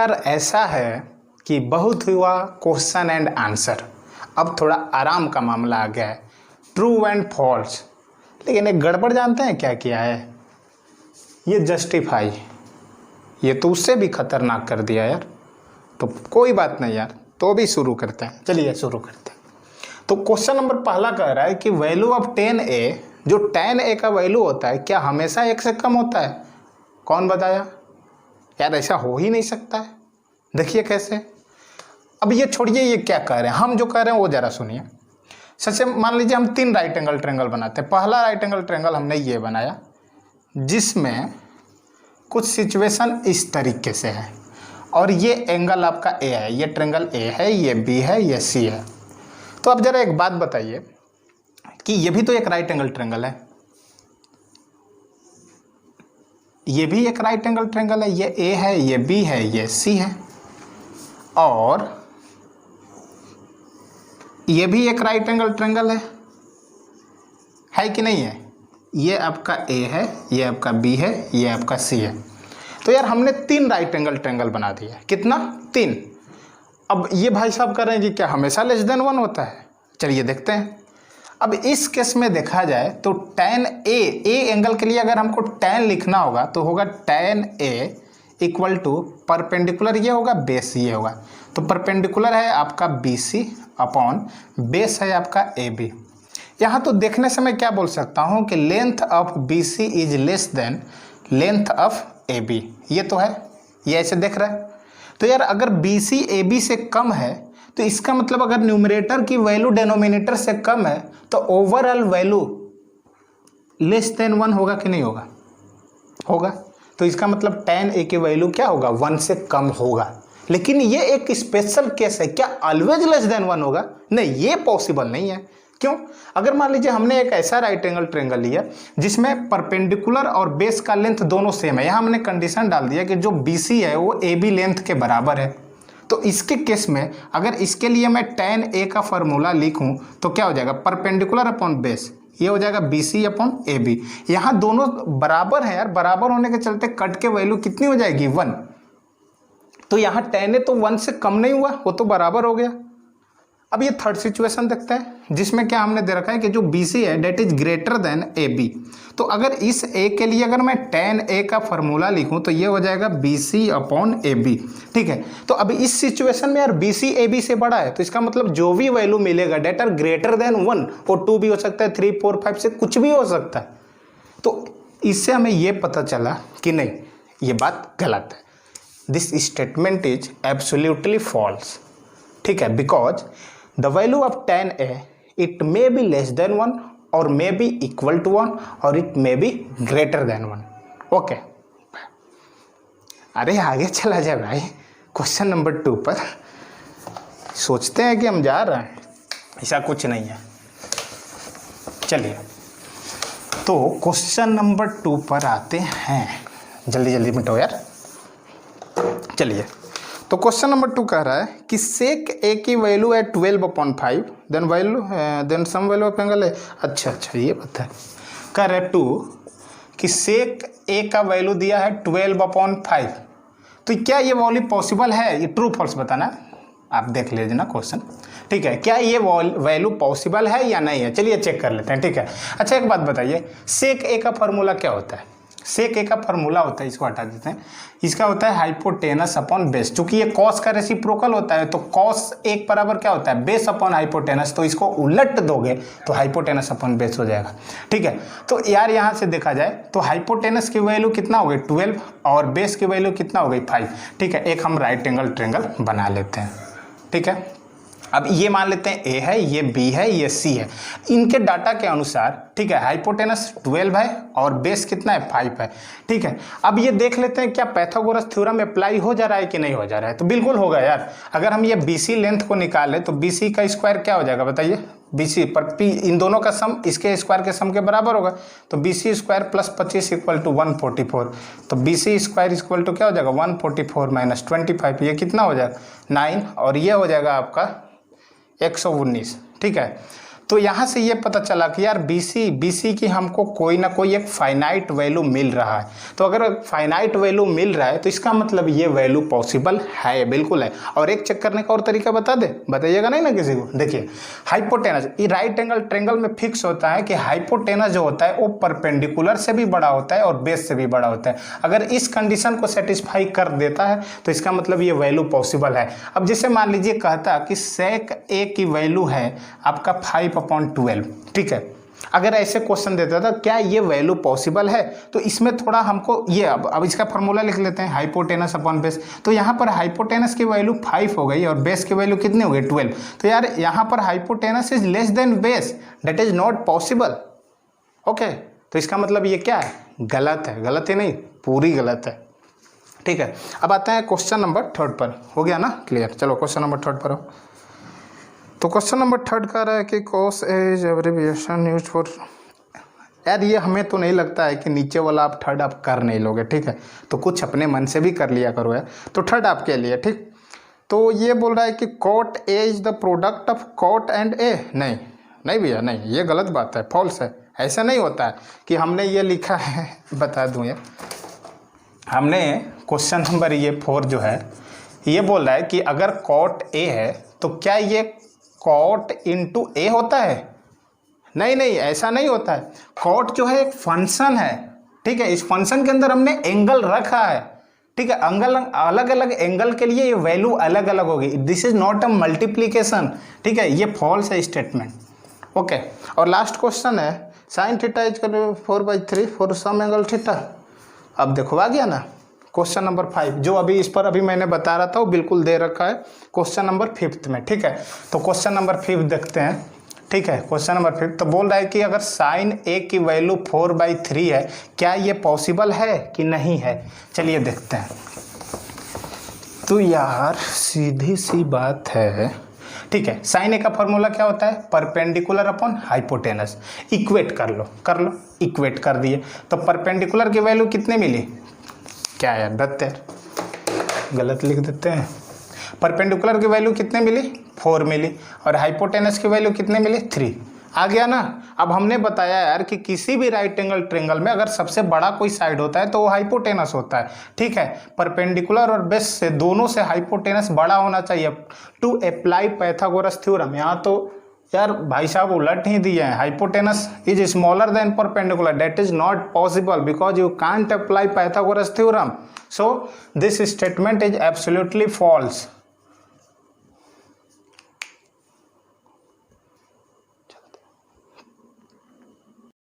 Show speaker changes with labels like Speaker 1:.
Speaker 1: यार ऐसा है कि बहुत हुआ क्वेश्चन एंड आंसर, अब थोड़ा आराम का मामला आ गया है, ट्रू एंड फॉल्स। लेकिन एक गड़बड़ जानते हैं क्या किया है, ये जस्टिफाई, ये तो उससे भी खतरनाक कर दिया यार। तो कोई बात नहीं यार, तो भी शुरू करते हैं, चलिए शुरू करते हैं। तो क्वेश्चन नंबर पहला कह रहा है कि वैल्यू ऑफ 10a, जो tan a का वैल्यू होता है क्या हमेशा 1 से कम होता है? कौन बताया यार, ऐसा हो ही नहीं सकता है। देखिए कैसे। अब ये छोड़िए, ये क्या कह रहे हैं, हम जो कह रहे हैं वो जरा सुनिए। सबसे मान लीजिए हम 3 राइट एंगल ट्रायंगल बनाते हैं। पहला राइट एंगल ट्रायंगल हमने ये बनाया जिसमें कुछ सिचुएशन इस तरीके से है और ये एंगल आपका ए है, ये ट्रायंगल ए है, ये बी है, ये सी है। तो अब जरा एक बात बताइए कि ये भी तो एक राइट एंगल ट्रायंगल है, ये भी एक राइट एंगल ट्रायंगल है, ये ए है, ये बी है, ये सी है, और ये भी एक राइट एंगल ट्रायंगल है कि नहीं है? ये आपका ए है, ये आपका बी है, ये आपका सी है। तो यार हमने 3 राइट एंगल ट्रायंगल बना दिया। कितना? 3। अब ये भाई साहब कह रहे हैं कि क्या हमेशा लेस देन 1 होता है? चलिए देखते हैं। अब इस केस में देखा जाए तो tan ए एंगल के लिए अगर हमको tan लिखना होगा तो होगा tan a equal to perpendicular, ये होगा बेस, ये होगा। तो परपेंडिकुलर है आपका BC अपॉन बेस है आपका AB। यहाँ तो देखने से मैं क्या बोल सकता हूँ कि length of BC is less than length of AB। ये तो है, ये ऐसे देख रहा है। तो यार अगर BC AB से कम है तो इसका मतलब अगर न्यूमरेटर की वैल्यू डिनोमिनेटर से कम है तो ओवरऑल वैल्यू लेस देन 1 होगा कि नहीं होगा? होगा। तो इसका मतलब tan a की वैल्यू क्या होगा? 1 से कम होगा। लेकिन ये एक स्पेशल केस है, क्या ऑलवेज लेस देन 1 होगा? नहीं, ये पॉसिबल नहीं है। क्यों? अगर मान लीजिए हमने एक ऐसा राइट एंगल ट्रायंगल लिया जिसमें परपेंडिकुलर और बेस का लेंथ दोनों सेम है, यहाँ हमने कंडीशन डाल दिया कि जो BC है वो AB लेंथ के बराबर है। तो इसके केस में अगर इसके लिए मैं tan a का फॉर्मूला लिखूं तो क्या हो जाएगा? परपेंडिकुलर अपॉन बेस, ये हो जाएगा BC अपॉन AB। यहाँ दोनों बराबर है यार, बराबर होने के चलते कट के वैल्यू कितनी हो जाएगी? 1। तो यहाँ tan a तो 1 से कम नहीं हुआ, वो तो बराबर हो गया। अब ये थर्ड सिचुएशन देखते हैं जिसमें क्या हमने दे रखा है कि जो BC है that is greater than AB। तो अगर इस A के लिए अगर मैं tan a का फॉर्मूला लिखूं तो ये हो जाएगा BC अपॉन AB। ठीक है। तो अब इस सिचुएशन में यार BC AB से बड़ा है तो इसका मतलब जो भी वैल्यू मिलेगा डेट आर ग्रेटर देन 1, और 2 भी हो सकता है, 3 4 5 से कुछ भी हो सकता है। तो इससे हमें ये पता चला कि नहीं, ये बात गलत है। This statement is absolutely false. ठीक है, because the value of tan a it may be less than 1 और मे बी इक्वल टू 1 और it may be greater than 1। Okay, अरे आगे चला जाए भाई, क्वेश्चन नंबर 2 पर। सोचते हैं कि हम जा रहे हैं, ऐसा कुछ नहीं है। चलिए तो क्वेश्चन नंबर 2 पर आते हैं। जल्दी जल्दी मिटो यार। चलिए तो क्वेश्चन नंबर 2 कह रहा है कि सेक ए की वैल्यू है 12/5, then some value of angle है। अच्छा ये पता है। कह रहा है 2 कि सेक ए का वैल्यू दिया है 12/5। तो क्या ये वैल्यू पॉसिबल है? ये ट्रू फॉल्स बताना, आप देख लीजिए ना क्वेश्चन। ठीक है, क्या ये वैल्यू पॉसिबल है या नहीं है? चलिए चेक कर लेते हैं। ठीक है, अच्छा एक बात बताइए, सेक ए का फॉर्मूला क्या होता है? सेक ए का फॉर्मूला होता है, इसको हटा देते हैं, इसका होता है हाइपोटेनस अपॉन बेस। चूंकि ये कॉस का रेसिप्रोकल होता है तो कॉस एक बराबर क्या होता है? Base upon hypotenuse. तो इसको उलट दोगे तो हाइपोटेनस अपॉन बेस हो जाएगा। ठीक है, तो यार यहाँ से देखा जाए तो हाइपोटेनस की वैल्यू कितना हो गई? 12 और बेस की वैल्यू कितना हो गई? 5। ठीक है, एक हम राइट एंगल ट्रायंगल बना लेते हैं। ठीक है, अब ये मान लेते हैं A है, ये B है, ये C है। इनके डाटा के अनुसार ठीक है हाइपोटेनस 12 है और बेस कितना है? 5 है। ठीक है, अब ये देख लेते हैं क्या पाइथागोरस थ्योरम अप्लाई हो जा रहा है कि नहीं हो जा रहा है। तो बिल्कुल होगा यार। अगर हम ये BC लेंथ को निकालें तो BC का स्क्वायर क्या हो जाएगा बताइए? BC पर P, इन दोनों का सम इसके स्क्वायर के सम के बराबर होगा। तो BC square plus 25 equal to 144। तो BC स्क्वायर इक्वल टू क्या हो जाएगा? 144 माइनस 25, ये कितना हो जाएगा? 9, और ये हो जाएगा आपका 119। ठीक है, तो यहाँ से ये पता चला कि यार BC की हमको कोई ना कोई एक फाइनाइट वैल्यू मिल रहा है। तो अगर फाइनाइट वैल्यू मिल रहा है तो इसका मतलब ये वैल्यू पॉसिबल है, बिल्कुल है। और एक चेक करने का और तरीका बताइएगा नहीं ना किसी को। देखिए हाइपोटेनस, ये राइट एंगल ट्रायंगल में फिक्स होता है कि हाइपोटेनस जो होता है वो परपेंडिकुलर से भी बड़ा होता है और बेस से भी बड़ा होता है। अगर इस कंडीशन को सेटिस्फाई कर देता है तो इसका मतलब ये वैल्यू पॉसिबल है। अब जैसे मान लीजिए कहता कि सेक ए की वैल्यू है आपका 5/12, ठीक है। अगर ऐसे क्वेश्चन देता था क्या ये वैल्यू पॉसिबल है, तो इसमें थोड़ा हमको ये अब इसका फॉर्मूला लिख लेते हैं, हाइपोटेनस अपॉन बेस। तो यहाँ पर हाइपोटेनस की वैल्यू 5 हो गई और बेस की वैल्यू कितनी हो गई 12। तो यार यहाँ पर hypotenuse is less than base, that is not possible. Okay, तो इसका मतलब ये क्या है, गलत है। गलत ही नहीं, पूरी गलत है, ठीक है। अब आते हैं क्वेश्चन नंबर 3 पर। हो गया ना क्लियर? चलो क्वेश्चन नंबर 3 पर हो। तो क्वेश्चन नंबर 3 कह रहा है कि cos is abbreviation use for, यार ये हमें तो नहीं लगता है कि नीचे वाला आप 3 आप कर नहीं लोगे, ठीक है। तो कुछ अपने मन से भी कर लिया करो यार। तो 3 आपके लिए, ठीक। तो ये बोल रहा है कि cot A is the product of cot and A. नहीं भैया, नहीं, ये गलत बात है, फॉल्स है। ऐसा नहीं होता है कि हमने ये लिखा है, बता दूँ यार, हमने क्वेश्चन नंबर ये 4 जो है ये बोल रहा है कि अगर कॉट ए है तो क्या ये कॉट इंटू ए होता है? नहीं, ऐसा नहीं होता है। कॉट जो है एक फंक्शन है, ठीक है। इस फंक्शन के अंदर हमने एंगल रखा है, ठीक है। अलग अलग एंगल के लिए ये वैल्यू अलग अलग होगी। This is not a multiplication, ठीक है। ये फॉल्स है स्टेटमेंट, ओके। और लास्ट क्वेश्चन है sine theta is 4/3 for some angle theta. अब देखो आ गया ना क्वेश्चन नंबर 5, जो अभी इस पर अभी मैंने बता रहा था वो बिल्कुल दे रखा है क्वेश्चन नंबर 5 में, ठीक है। तो क्वेश्चन नंबर 5 देखते हैं, ठीक है। क्वेश्चन नंबर 5 तो बोल रहा है कि अगर साइन ए की वैल्यू 4/3 है, क्या ये पॉसिबल है कि नहीं है? चलिए देखते हैं। तो यार सीधी सी बात है, ठीक है। साइन ए का फॉर्मूला क्या होता है? Perpendicular upon hypotenuse. इक्वेट कर लो, इक्वेट कर दिए। तो परपेंडिकुलर की वैल्यू कितने मिली? क्या यार दत्त यार, गलत लिख देते हैं। परपेंडिकुलर की वैल्यू कितने मिली? 4 मिली। और हाइपोटेनस की वैल्यू कितने मिली? 3। आ गया ना। अब हमने बताया यार कि किसी भी राइट एंगल ट्रायंगल में अगर सबसे बड़ा कोई साइड होता है तो वो हाइपोटेनस होता है, ठीक है। परपेंडिकुलर और बेस से दोनों से हाइपोटेनस बड़ा होना चाहिए टू अप्लाई पाइथागोरस थ्योरम। यहाँ तो यार भाई साहब उलट ही दिए हैं, hypotenuse is smaller than perpendicular, that is not possible because you can't apply Pythagoras theorem. So this statement is absolutely false.